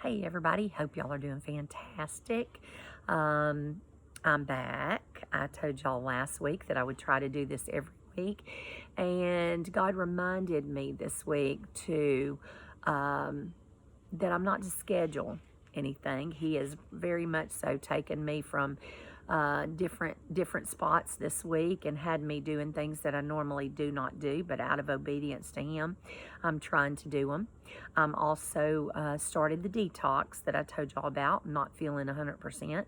Hey everybody, hope y'all are doing fantastic. I'm back. I told y'all last week that I would try to do this every week, and God reminded me this week that I'm not to schedule anything. He has very much so taken me from different spots this week and had me doing things that I normally do not do, but out of obedience to Him, I'm trying to do them. I'm also started the detox that I told y'all about. I'm not feeling 100%,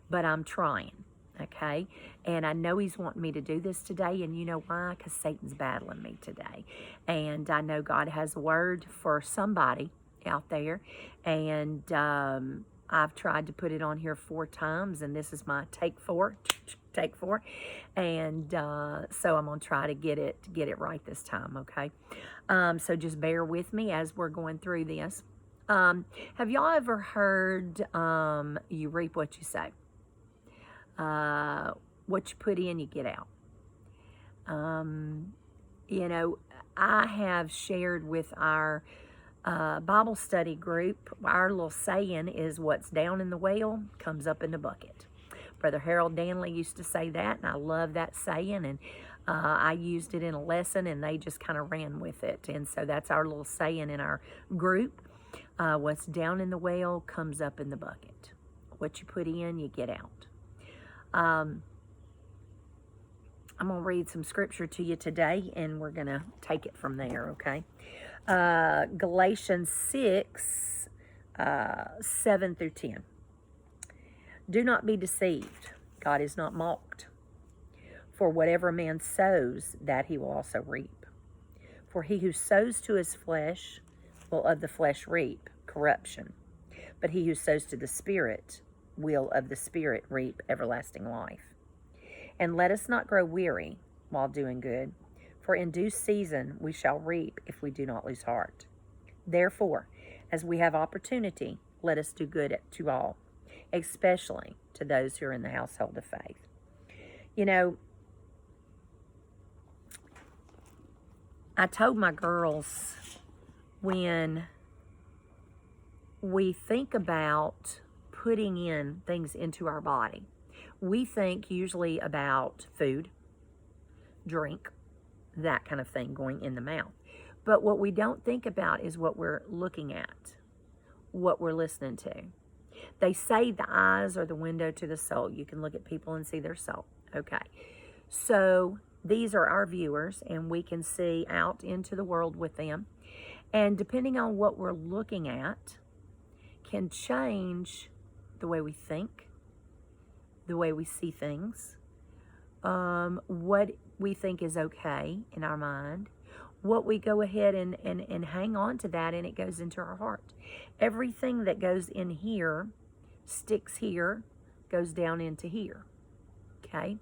but I'm trying. Okay, and I know He's wanting me to do this today, and you know why? Because Satan's battling me today, and I know God has a word for somebody out there, and I've tried to put it on here 4 times, and this is my take 4, and so I'm gonna try to get it right this time. Okay, so just bear with me as we're going through this. Have y'all ever heard you reap what you sow? What you put in, you get out. You know, I have shared with our Bible study group, our little saying is, what's down in the well comes up in the bucket. Brother Harold Danley used to say that, and I love that saying, and I used it in a lesson, and they just kind of ran with it. And so that's our little saying in our group. What's down in the well comes up in the bucket. What you put in, you get out. I'm going to read some scripture to you today, and we're going to take it from there, okay? Galatians 6, 7 through 10. Do not be deceived. God is not mocked. For whatever a man sows, that he will also reap. For he who sows to his flesh will of the flesh reap corruption. But he who sows to the Spirit will of the Spirit reap everlasting life. And let us not grow weary while doing good, for in due season we shall reap if we do not lose heart. Therefore, as we have opportunity, let us do good to all, especially to those who are in the household of faith. You know, I told my girls, when we think about putting in things into our body, we think usually about food, drink, that kind of thing going in the mouth. But what we don't think about is what we're looking at, what we're listening to. They say the eyes are the window to the soul. You can look at people and see their soul. Okay. So these are our viewers, and we can see out into the world with them. And depending on what we're looking at, can change the way we think, the way we see things, what we think is okay in our mind, what we go ahead and hang on to that, and it goes into our heart. Everything that goes in here, sticks here, goes down into here. Okay?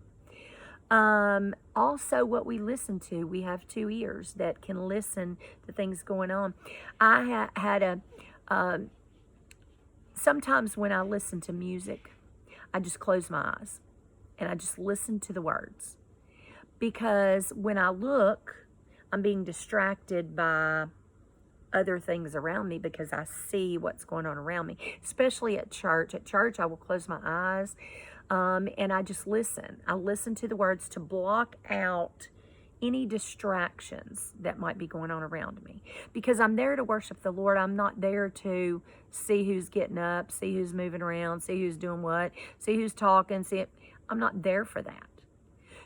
Also, what we listen to, we have 2 ears that can listen to things going on. I had sometimes when I listen to music, I just close my eyes and I just listen to the words. Because when I look, I'm being distracted by other things around me because I see what's going on around me, especially at church. At church, I will close my eyes and I just listen. I listen to the words to block out any distractions that might be going on around me, because I'm there to worship the Lord. I'm not there to see who's getting up, see who's moving around, see who's doing what, see who's talking. I'm not there for that.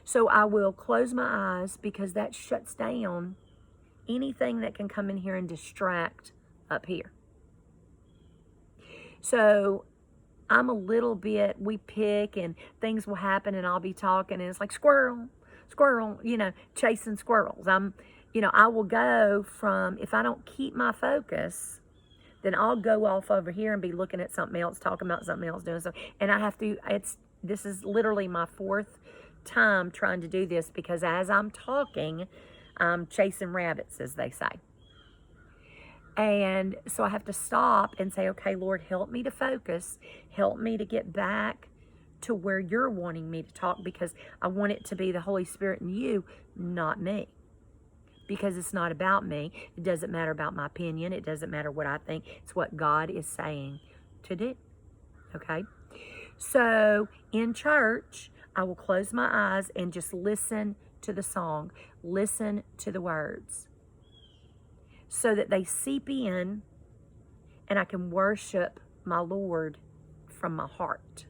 So I will close my eyes, because that shuts down anything that can come in here and distract up here. So I'm a little bit, we pick and things will happen and I'll be talking and it's like squirrel, chasing squirrels. I will go from, if I don't keep my focus, then I'll go off over here and be looking at something else, talking about something else, doing something. And I have to, this is literally my 4th time trying to do this, because as I'm talking, I'm chasing rabbits, as they say. And so I have to stop and say, okay, Lord, help me to focus. Help me to get back to where you're wanting me to talk, because I want it to be the Holy Spirit and you, not me. because it's not about me. It doesn't matter about my opinion. It doesn't matter what I think. It's what God is saying to do. Okay? So in church, I will close my eyes and just listen to the song, listen to the words, so that they seep in and I can worship my Lord from my heart.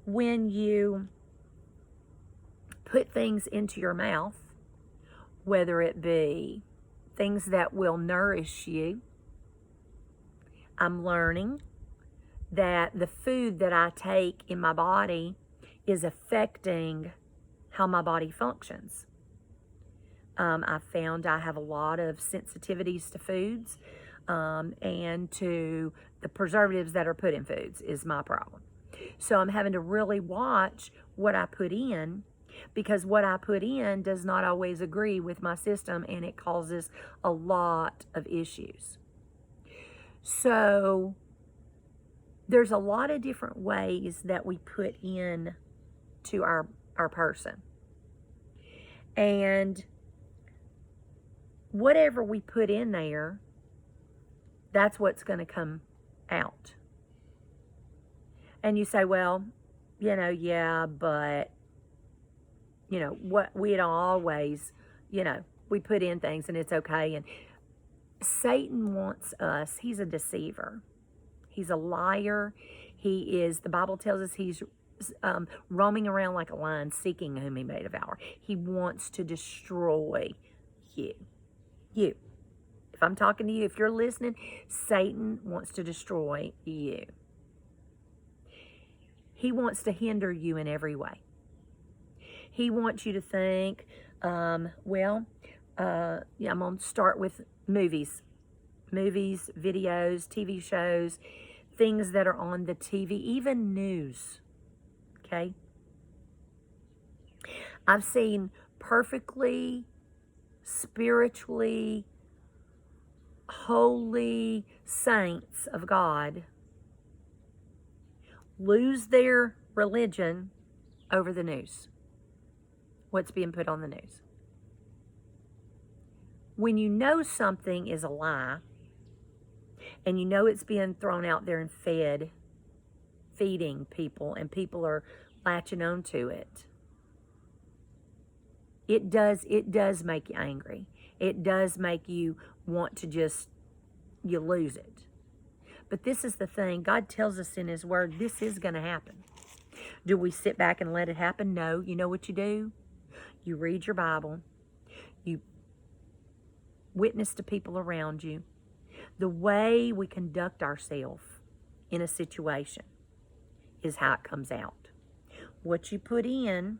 When you put things into your mouth, whether it be things that will nourish you, I'm learning that the food that I take in my body is affecting how my body functions. I found I have a lot of sensitivities to foods, and to the preservatives that are put in foods is my problem. So I'm having to really watch what I put in, because what I put in does not always agree with my system, and it causes a lot of issues. So there's a lot of different ways that we put in to our person. And whatever we put in there, that's what's going to come out. And you say, well, yeah, but, what we don't always, we put in things and it's okay. And Satan wants us, he's a deceiver. He's a liar. The Bible tells us he's roaming around like a lion, seeking whom he may devour. He wants to destroy you. You. If I'm talking to you, if you're listening, Satan wants to destroy you. He wants to hinder you in every way. He wants you to think, I'm going to start with movies, videos, TV shows, things that are on the TV, even news, okay? I've seen perfectly, spiritually, holy saints of God lose their religion over the news, what's being put on the news. When you know something is a lie, and you know it's being thrown out there and feeding people, and people are latching on to it, it does make you angry. It does make you want to you lose it. But this is the thing. God tells us in His Word, this is going to happen. Do we sit back and let it happen? No. You know what you do? You read your Bible. You witness to people around you. The way we conduct ourselves in a situation is how it comes out. What you put in,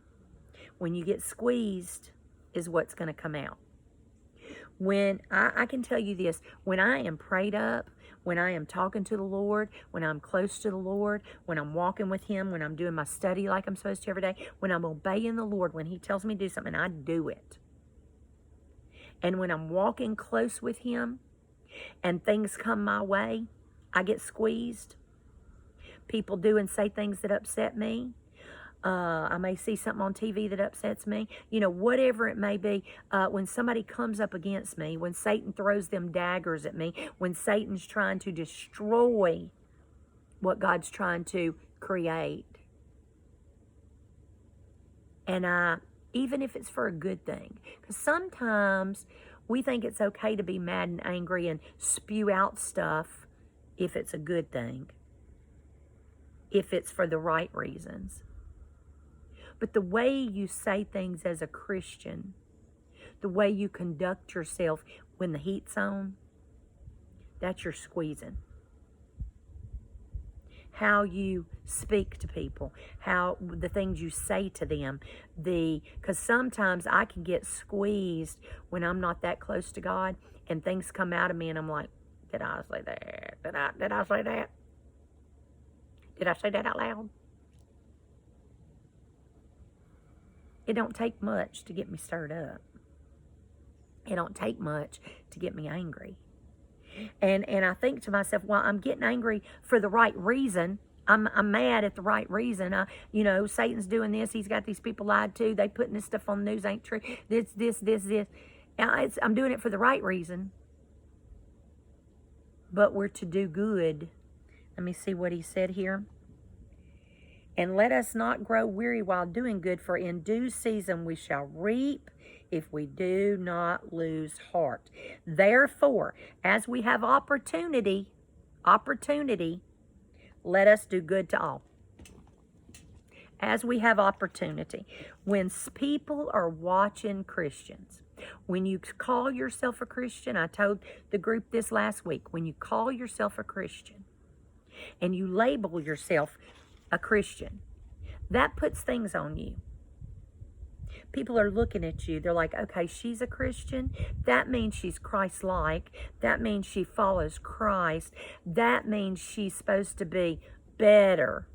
when you get squeezed, is what's going to come out. When I can tell you this, when I am prayed up, when I am talking to the Lord, when I'm close to the Lord, when I'm walking with Him, when I'm doing my study like I'm supposed to every day, when I'm obeying the Lord, when He tells me to do something, I do it. And when I'm walking close with Him and things come my way, I get squeezed. People do and say things that upset me. I may see something on TV that upsets me. Whatever it may be, when somebody comes up against me, when Satan throws them daggers at me, when Satan's trying to destroy what God's trying to create. And even if it's for a good thing, because sometimes we think it's okay to be mad and angry and spew out stuff if it's a good thing, if it's for the right reasons. But the way you say things as a Christian, the way you conduct yourself when the heat's on, that's your squeezing. How you speak to people, how the things you say to them, because sometimes I can get squeezed when I'm not that close to God, and things come out of me, and I'm like, did I say that? Did I say that? Did I say that out loud? It don't take much to get me stirred up. It don't take much to get me angry. And I think to myself, well, I'm getting angry for the right reason. I'm mad at the right reason. Satan's doing this. He's got these people lied to. They putting this stuff on the news ain't true. This. I'm doing it for the right reason. But we're to do good. Let me see what he said here. And let us not grow weary while doing good, for in due season we shall reap if we do not lose heart. Therefore, as we have opportunity, let us do good to all. As we have opportunity. When people are watching Christians, when you call yourself a Christian, I told the group this last week, when you call yourself a Christian and you label yourself a Christian, that puts things on you. People are looking at you. They're like, okay, she's a Christian. That means she's Christ-like. That means she follows Christ. That means she's supposed to be better.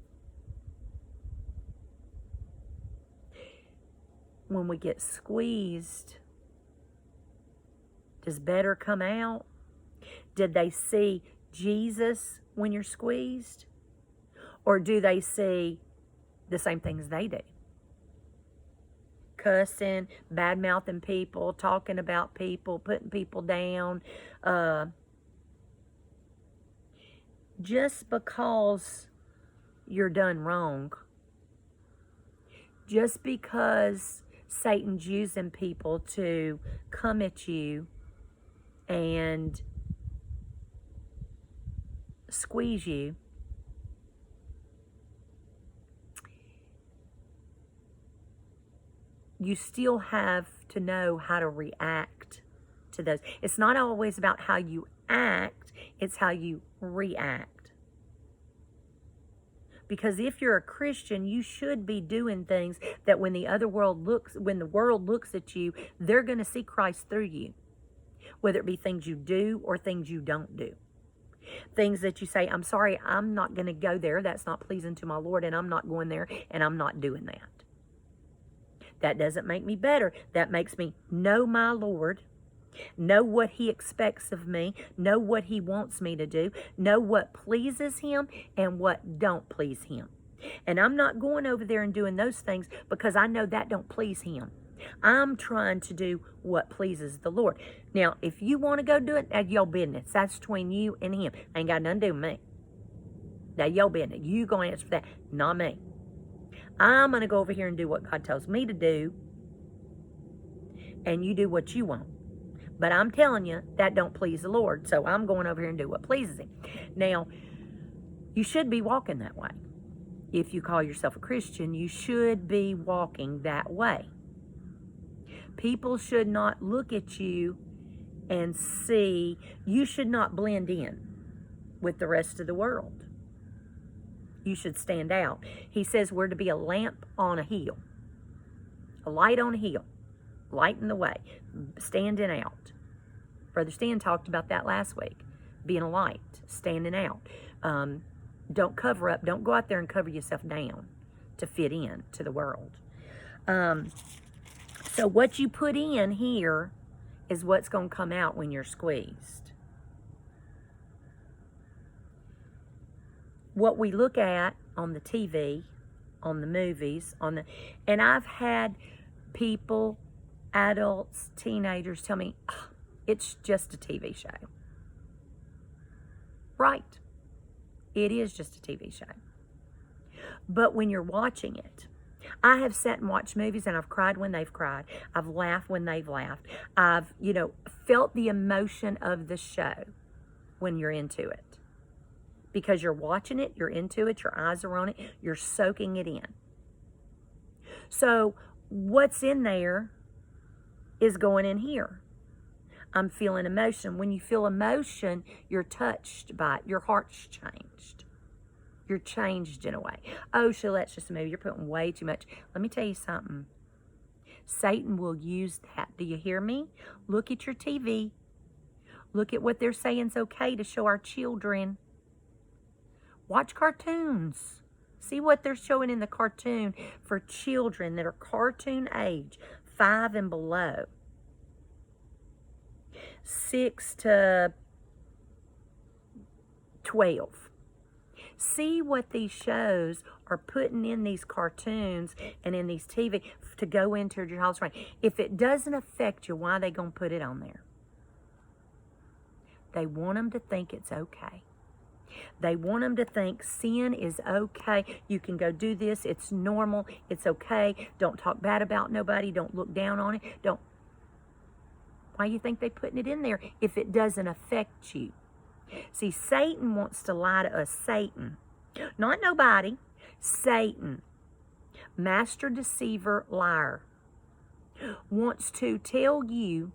When we get squeezed, does better come out? Did they see Jesus when you're squeezed? Or do they see the same things they do? Cussing, bad-mouthing people, talking about people, putting people down. Just because you're done wrong, just because Satan's using people to come at you and squeeze you, you still have to know how to react to those. It's not always about how you act, it's how you react. Because if you're a Christian, you should be doing things that when the world looks at you, they're going to see Christ through you. Whether it be things you do or things you don't do. Things that you say, I'm sorry, I'm not going to go there. That's not pleasing to my Lord, and I'm not going there, and I'm not doing that. That doesn't make me better. That makes me know my Lord, know what He expects of me, know what He wants me to do, know what pleases Him and what don't please Him. And I'm not going over there and doing those things because I know that don't please Him. I'm trying to do what pleases the Lord. Now, if you want to go do it, that's your business. That's between you and Him. Ain't got nothing to do with me. That's your business. You going to answer for that, not me. I'm going to go over here and do what God tells me to do, and you do what you want. But I'm telling you, that don't please the Lord, so I'm going over here and do what pleases Him. Now, you should be walking that way. If you call yourself a Christian, you should be walking that way. People should not look at you and see, you should not blend in with the rest of the world. You should stand out. He says we're to be a lamp on a hill. A light on a hill. Lighting the way. Standing out. Brother Stan talked about that last week. Being a light. Standing out. Don't cover up. Don't go out there and cover yourself down to fit in to the world. So what you put in here is what's going to come out when you're squeezed. What we look at on the TV, on the movies, and I've had people, adults, teenagers tell me, oh, it's just a TV show. Right. It is just a TV show. But when you're watching it, I have sat and watched movies and I've cried when they've cried. I've laughed when they've laughed. I've, felt the emotion of the show when you're into it. Because you're watching it, you're into it, your eyes are on it, you're soaking it in. So what's in there is going in here. I'm feeling emotion. When you feel emotion, you're touched by it. Your heart's changed. You're changed in a way. Oh, Sheila, that's just a movie. You're putting way too much. Let me tell you something. Satan will use that. Do you hear me? Look at your TV. Look at what they're saying is okay to show our children. Watch cartoons. See what they're showing in the cartoon for children that are cartoon age, 5 and below. 6 to 12. See what these shows are putting in these cartoons and in these TV to go into your child's brain. If it doesn't affect you, why are they going to put it on there? They want them to think it's okay. They want them to think sin is okay. You can go do this. It's normal. It's okay. Don't talk bad about nobody. Don't look down on it. Don't. Why do you think they're putting it in there if it doesn't affect you? See, Satan wants to lie to us. Satan. Not nobody. Satan. Master deceiver, liar. Wants to tell you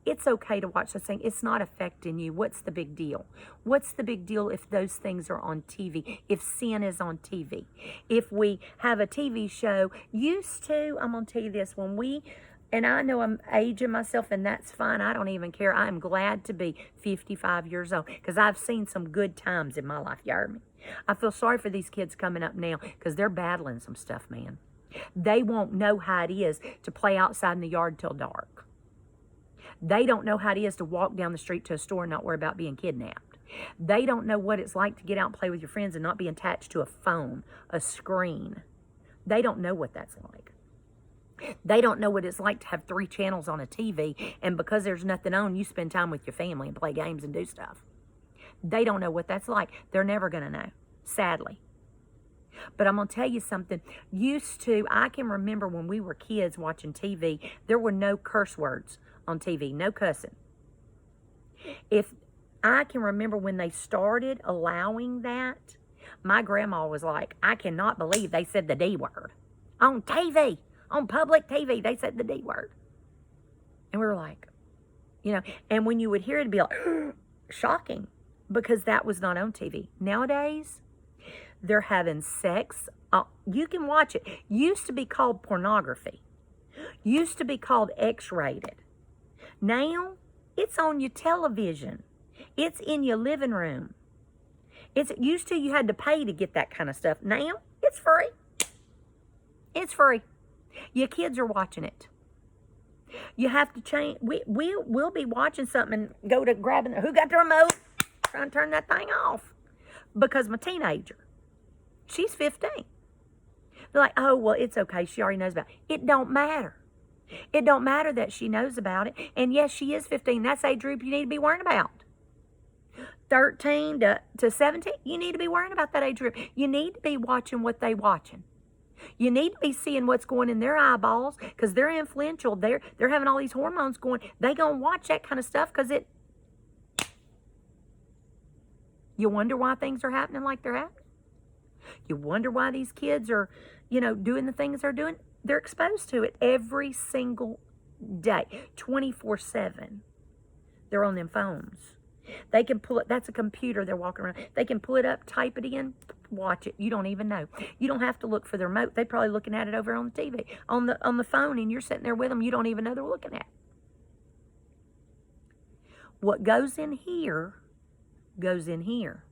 it's okay to watch those things. It's not affecting you. What's the big deal? What's the big deal if those things are on TV? If sin is on TV? If we have a TV show, I'm going to tell you this, and I know I'm aging myself, and that's fine. I don't even care. I'm glad to be 55 years old because I've seen some good times in my life. You heard me? I feel sorry for these kids coming up now because they're battling some stuff, man. They won't know how it is to play outside in the yard till dark. They don't know how it is to walk down the street to a store and not worry about being kidnapped. They don't know what it's like to get out and play with your friends and not be attached to a phone, a screen. They don't know what that's like. They don't know what it's like to have 3 channels on a TV, and because there's nothing on, you spend time with your family and play games and do stuff. They don't know what that's like. They're never going to know, sadly. But I'm going to tell you something. I can remember when we were kids watching TV, there were no curse words on TV, no cussing. I can remember when they started allowing that, my grandma was like, I cannot believe they said the D word. On TV, on public TV, they said the D word. And we were like, and when you would hear it, it'd be like, shocking, because that was not on TV. Nowadays, they're having sex. You can watch it. Used to be called pornography. Used to be called X-rated. Now, it's on your television. It's in your living room. Used to you had to pay to get that kind of stuff. Now, it's free. It's free. Your kids are watching it. You have to change. We'll be watching something and go to grabbing who got the remote? Trying to turn that thing off. Because my teenager, she's 15. They're like, oh, well, it's okay. She already knows about it. It don't matter. It don't matter that she knows about it. And yes, she is 15. That's age group you need to be worrying about. 13 to 17, you need to be worrying about that age group. You need to be watching what they watching. You need to be seeing what's going in their eyeballs because they're influential. They're having all these hormones going. They going to watch that kind of stuff because you wonder why things are happening like they're happening. You wonder why these kids are, doing the things they're doing. They're exposed to it every single day, 24/7. They're on them phones. They can pull it. That's a computer they're walking around. They can pull it up, type it in, watch it. You don't even know. You don't have to look for the remote. They're probably looking at it over on the TV, on the phone, and you're sitting there with them. You don't even know they're looking at it. What goes in here goes in here.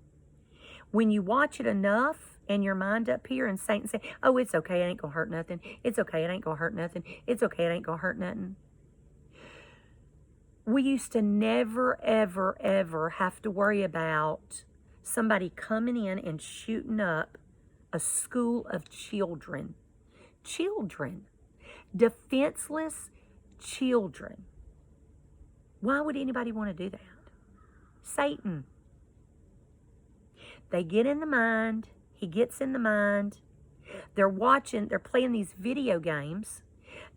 When you watch it enough, and your mind up here, and Satan say, oh, it's okay, it ain't gonna hurt nothing. It's okay, it ain't gonna hurt nothing. It's okay, it ain't gonna hurt nothing. We used to never, ever, ever have to worry about somebody coming in and shooting up a school of children. Children. Defenseless children. Why would anybody want to do that? Satan. They get in the mind. He gets in the mind. They're playing these video games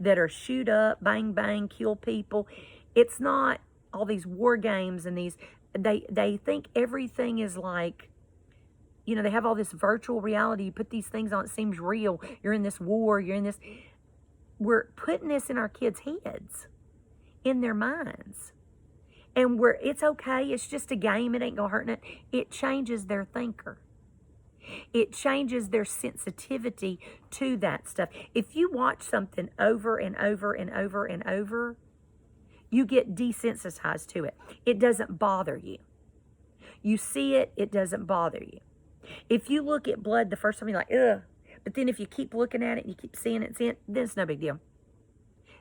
that are shoot up, bang, bang, kill people. It's not all these war games and they think everything is like, they have all this virtual reality. You put these things on, it seems real. You're in this war, you're in this. We're putting this in our kids' heads, in their minds. And it's okay, it's just a game, it ain't gonna hurt nothing. It changes their thinker. It changes their sensitivity to that stuff. If you watch something over and over and over and over, you get desensitized to it. It doesn't bother you. You see it, it doesn't bother you. If you look at blood the first time, you're like, ugh. But then if you keep looking at it and you keep seeing it, then it's no big deal.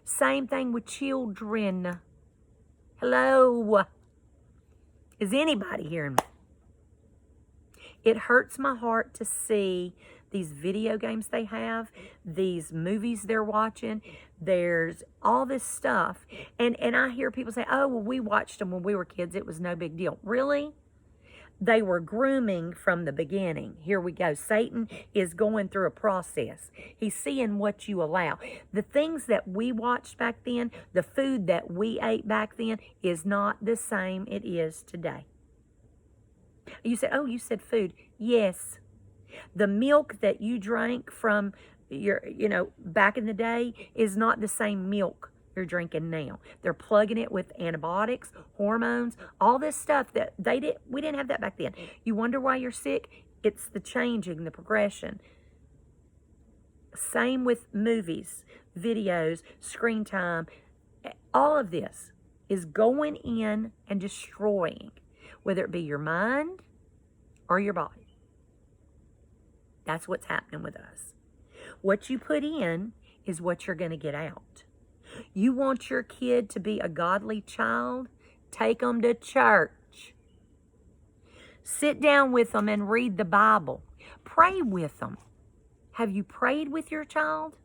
Same thing with children. Hello? Is anybody hearing me? It hurts my heart to see these video games they have, these movies they're watching. There's all this stuff. And I hear people say, oh, well, we watched them when we were kids. It was no big deal. Really? They were grooming from the beginning. Here we go. Satan is going through a process. He's seeing what you allow. The things that we watched back then, the food that we ate back then, is not the same it is today. You said, oh, you said food. Yes. The milk that you drank from your, back in the day is not the same milk you're drinking now. They're plugging it with antibiotics, hormones, all this stuff that we didn't have that back then. You wonder why you're sick? It's the changing, the progression. Same with movies, videos, screen time. All of this is going in and destroying, whether it be your mind or your body. That's what's happening with us. What you put in is what you're going to get out. You want your kid to be a godly child? Take them to church. Sit down with them and read the Bible. Pray with them. Have you prayed with your child?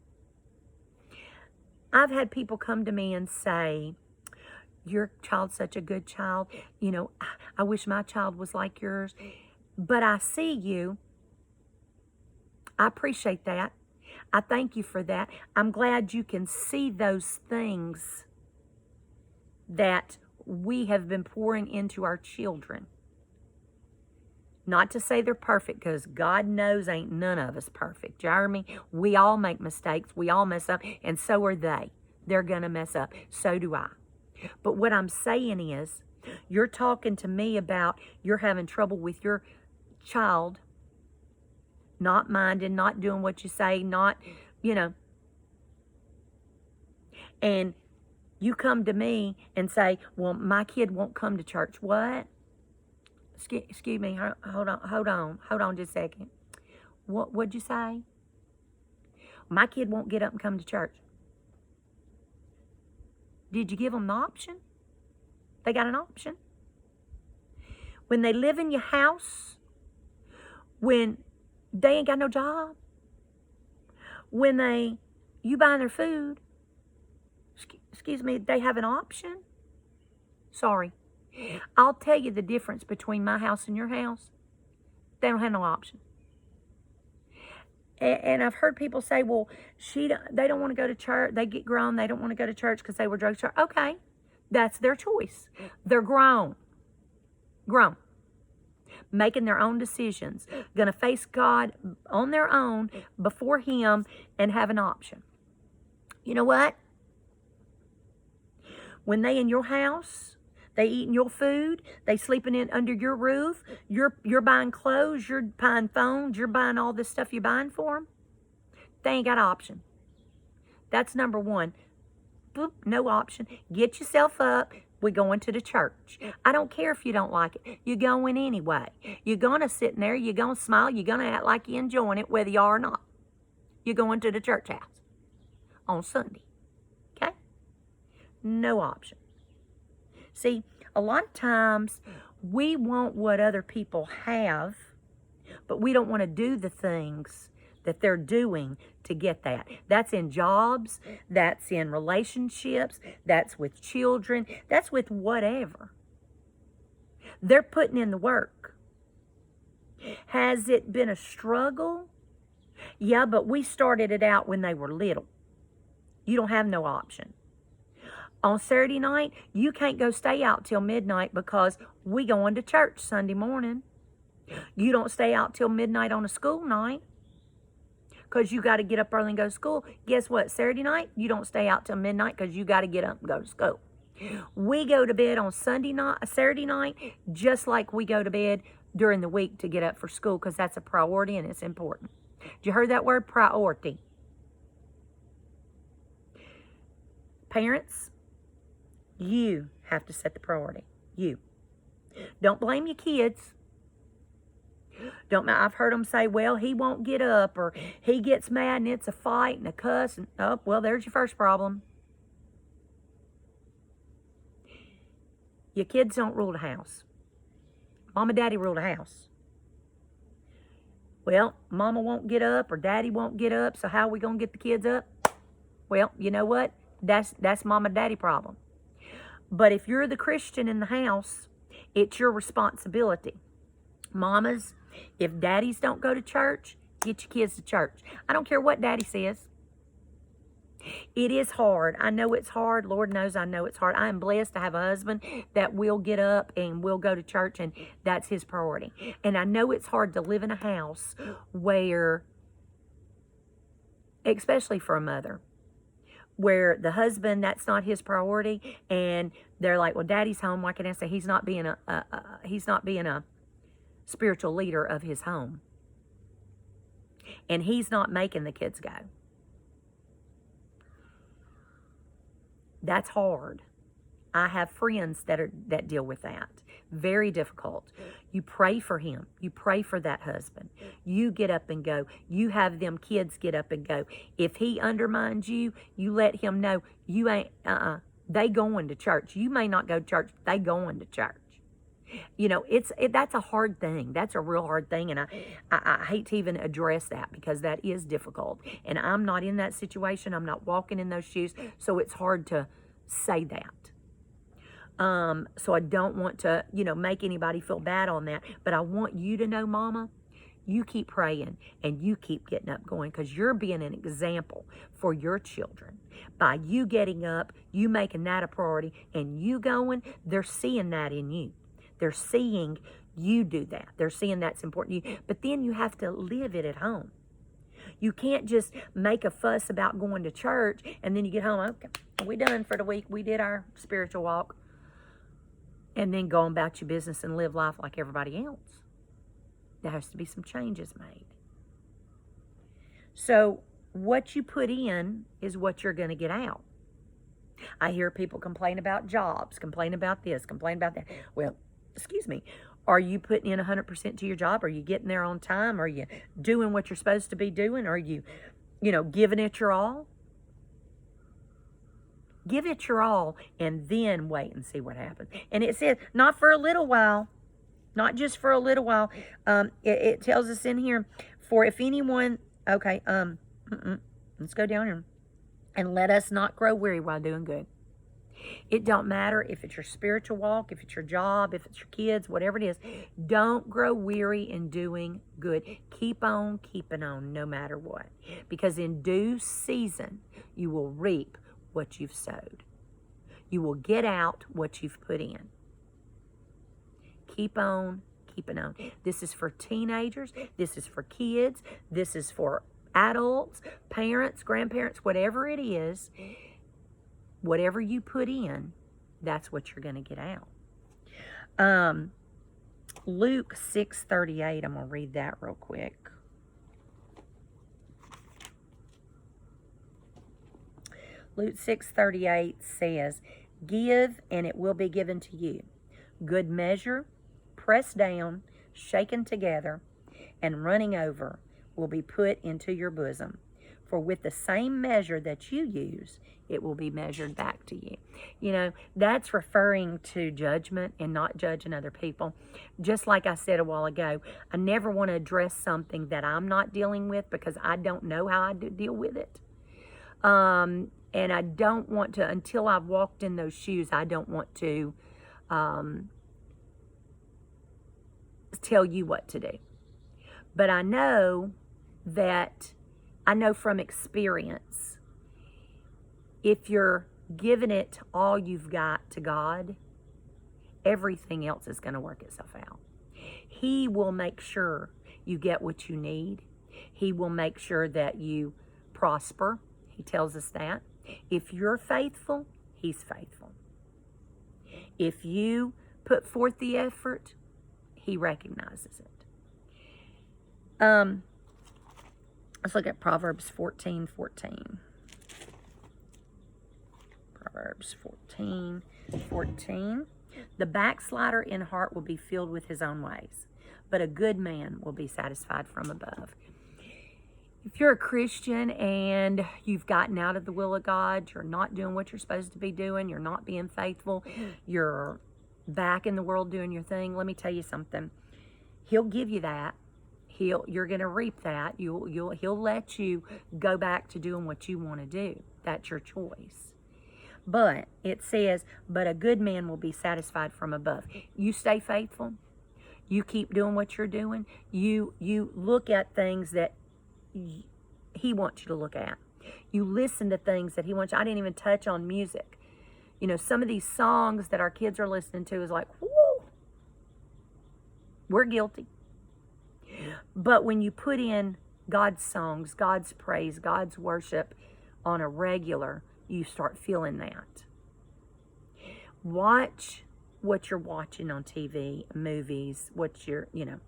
I've had people come to me and say, your child's such a good child. I wish my child was like yours. But I see you. I appreciate that. I thank you for that. I'm glad you can see those things that we have been pouring into our children. Not to say they're perfect, because God knows ain't none of us perfect. You hear me? We all make mistakes. We all mess up, and so are they. They're going to mess up. So do I. But what I'm saying is, you're talking to me about you're having trouble with your child, not minding, not doing what you say, not, and you come to me and say, well, my kid won't come to church. What? Excuse me, hold on just a second. What'd you say? My kid won't get up and come to church. Did you give them the option? They got an option. When they live in your house, when they ain't got no job, when you buying their food, excuse me, they have an option? Sorry. I'll tell you the difference between my house and your house. They don't have no option. And I've heard people say, well, they don't want to go to church. They get grown. They don't want to go to church because they were drugged. Okay, that's their choice. They're grown. Making their own decisions, going to face God on their own before Him and have an option. You know what? When they in your house, they eating your food, they sleeping under your roof, you're buying clothes, you're buying phones, you're buying all this stuff you're buying for them, they ain't got an option. That's number one. Boop, no option. Get yourself up. We're going to the church. I don't care if you don't like it. You're going anyway. You're going to sit in there. You're going to smile. You're going to act like you're enjoying it, whether you are or not. You're going to the church house on Sunday. Okay? No option. See, a lot of times we want what other people have, but we don't want to do the things that they're doing to get that. That's in jobs, that's in relationships, that's with children, that's with whatever. They're putting in the work. Has it been a struggle? Yeah, but we started it out when they were little. You don't have no option. On Saturday night, you can't go stay out till midnight because we going to church Sunday morning. You don't stay out till midnight on a school night because you got to get up early and go to school. Guess what? Saturday night, you don't stay out till midnight because you got to get up and go to school. We go to bed on Saturday night, just like we go to bed during the week to get up for school, because that's a priority and it's important. Did you hear that word? Priority. Parents, you have to set the priority. You. Don't blame your kids. I've heard them say, well, he won't get up, or he gets mad and it's a fight and a cuss. And, oh, well, there's your first problem. Your kids don't rule the house. Mom and Daddy rule the house. Well, mama won't get up or daddy won't get up, so how are we going to get the kids up? Well, you know what? That's mama and daddy problem. But if you're the Christian in the house, it's your responsibility. Mamas, if daddies don't go to church, get your kids to church. I don't care what daddy says. It is hard. I know it's hard. Lord knows I know it's hard. I am blessed to have a husband that will get up and will go to church, and that's his priority. And I know it's hard to live in a house where, especially for a mother, where the husband, that's not his priority, and they're like, well, daddy's home. Why can I say he's not being a spiritual leader of his home, and he's not making the kids go? That's hard. I have friends that deal with that. Very difficult. You pray for him. You pray for that husband. You get up and go. You have them kids get up and go. If he undermines you, you let him know you ain't, they going to church. You may not go to church. They going to church. You know, that's a hard thing. That's a real hard thing, and I hate to even address that because that is difficult. And I'm not in that situation. I'm not walking in those shoes, so it's hard to say that. So I don't want to, make anybody feel bad on that. But I want you to know, Mama, you keep praying and you keep getting up going, because you're being an example for your children. By you getting up, you making that a priority, and you going, they're seeing that in you. They're seeing you do that. They're seeing that's important to you. But then you have to live it at home. You can't just make a fuss about going to church and then you get home, okay, we done for the week. We did our spiritual walk. And then go about your business and live life like everybody else. There has to be some changes made. So what you put in is what you're going to get out. I hear people complain about jobs, complain about this, complain about that. Well, excuse me, are you putting in 100% to your job? Are you getting there on time? Are you doing what you're supposed to be doing? Are you, giving it your all? Give it your all and then wait and see what happens. And it says, not for a little while, not just for a little while. It tells us in here, for if anyone, okay, let's go down here. And let us not grow weary while doing good. It don't matter if it's your spiritual walk, if it's your job, if it's your kids, whatever it is. Don't grow weary in doing good. Keep on keeping on no matter what. Because in due season, you will reap what you've sowed. You will get out what you've put in. Keep on keeping on. This is for teenagers. This is for kids. This is for adults, parents, grandparents, whatever it is. Whatever you put in, that's what you're going to get out. Luke 6:38, I'm going to read that real quick. Luke 6:38 says, give and it will be given to you. Good measure, pressed down, shaken together, and running over will be put into your bosom. For with the same measure that you use, it will be measured back to you. That's referring to judgment and not judging other people. Just like I said a while ago, I never want to address something that I'm not dealing with because I don't know how I deal with it. And I don't want to, until I've walked in those shoes, I don't want to tell you what to do. But I know from experience, if you're giving it all you've got to God, everything else is going to work itself out. He will make sure you get what you need. He will make sure that you prosper. He tells us that. If you're faithful, He's faithful. If you put forth the effort, He recognizes it. Let's look at Proverbs 14:14. Proverbs 14:14. The backslider in heart will be filled with his own ways, but a good man will be satisfied from above. If you're a Christian and you've gotten out of the will of God, you're not doing what you're supposed to be doing, you're not being faithful, you're back in the world doing your thing, let me tell you something. He'll give you that. you're going to reap that. He'll let you go back to doing what you want to do. That's your choice. But it says, but a good man will be satisfied from above. You stay faithful. You keep doing what you're doing. You look at things that he wants you to look at. You listen to things that he wants you. I didn't even touch on music. You know, some of these songs that our kids are listening to is like, whoo, we're guilty. But when you put in God's songs, God's praise, God's worship on a regular, you start feeling that. Watch what you're watching on TV, movies, what you're, you know,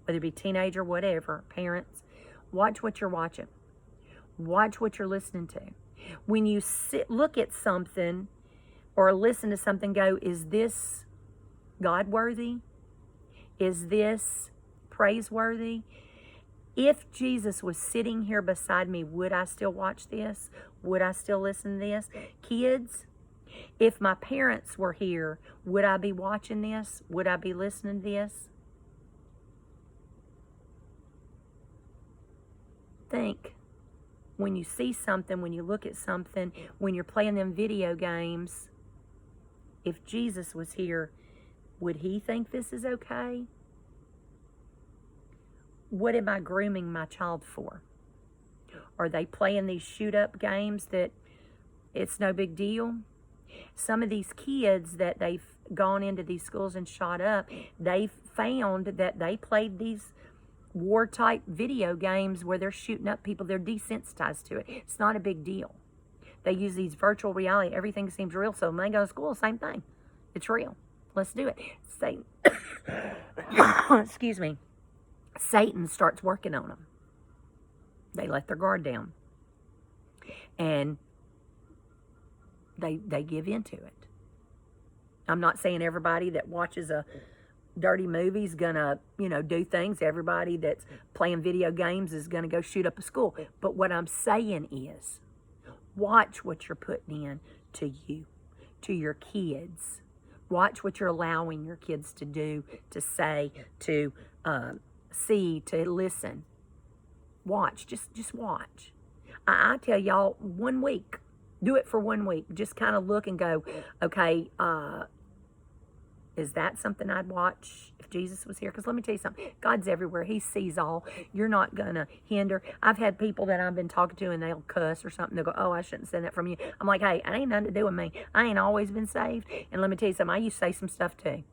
whether it be teenager, whatever, parents, watch what you're watching. Watch what you're listening to. When you look at something or listen to something, go, is this God worthy? Is this praiseworthy? If Jesus was sitting here beside me, would I still watch this? Would I still listen to this? Kids, if my parents were here, would I be watching this? Would I be listening to this? Think. When you see something, when you look at something, when you're playing them video games, if Jesus was here, would he think this is okay? What am I grooming my child for? Are they playing these shoot-up games that it's no big deal? Some of these kids that they've gone into these schools and shot up, they've found that they played these war-type video games where they're shooting up people. They're desensitized to it. It's not a big deal. They use these virtual reality. Everything seems real. So when they go to school, same thing. It's real. Let's do it. Satan, excuse me. Satan starts working on them. They let their guard down. And they give into it. I'm not saying everybody that watches a dirty movie is gonna, do things. Everybody that's playing video games is gonna go shoot up a school. But what I'm saying is, watch what you're putting in to you, to your kids. Watch what you're allowing your kids to do, to say, to see, to listen. Watch, just watch. I tell y'all, 1 week, do it for 1 week. Just kind of look and go, okay, is that something I'd watch if Jesus was here? Because let me tell you something. God's everywhere. He sees all. You're not going to hinder. I've had people that I've been talking to and they'll cuss or something. They'll go, oh, I shouldn't say that from you. I'm like, hey, it ain't nothing to do with me. I ain't always been saved. And let me tell you something. I used to say some stuff too.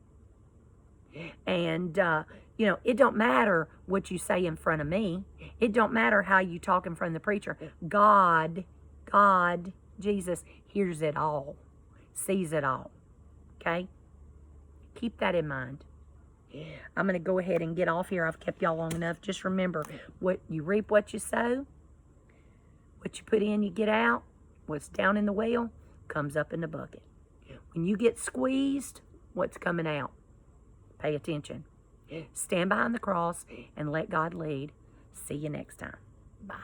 And, it don't matter what you say in front of me. It don't matter how you talk in front of the preacher. God, Jesus hears it all, sees it all. Okay? Keep that in mind. I'm going to go ahead and get off here. I've kept y'all long enough. Just remember, what you reap, what you sow. What you put in, you get out. What's down in the well comes up in the bucket. When you get squeezed, what's coming out? Pay attention. Stand behind the cross and let God lead. See you next time. Bye.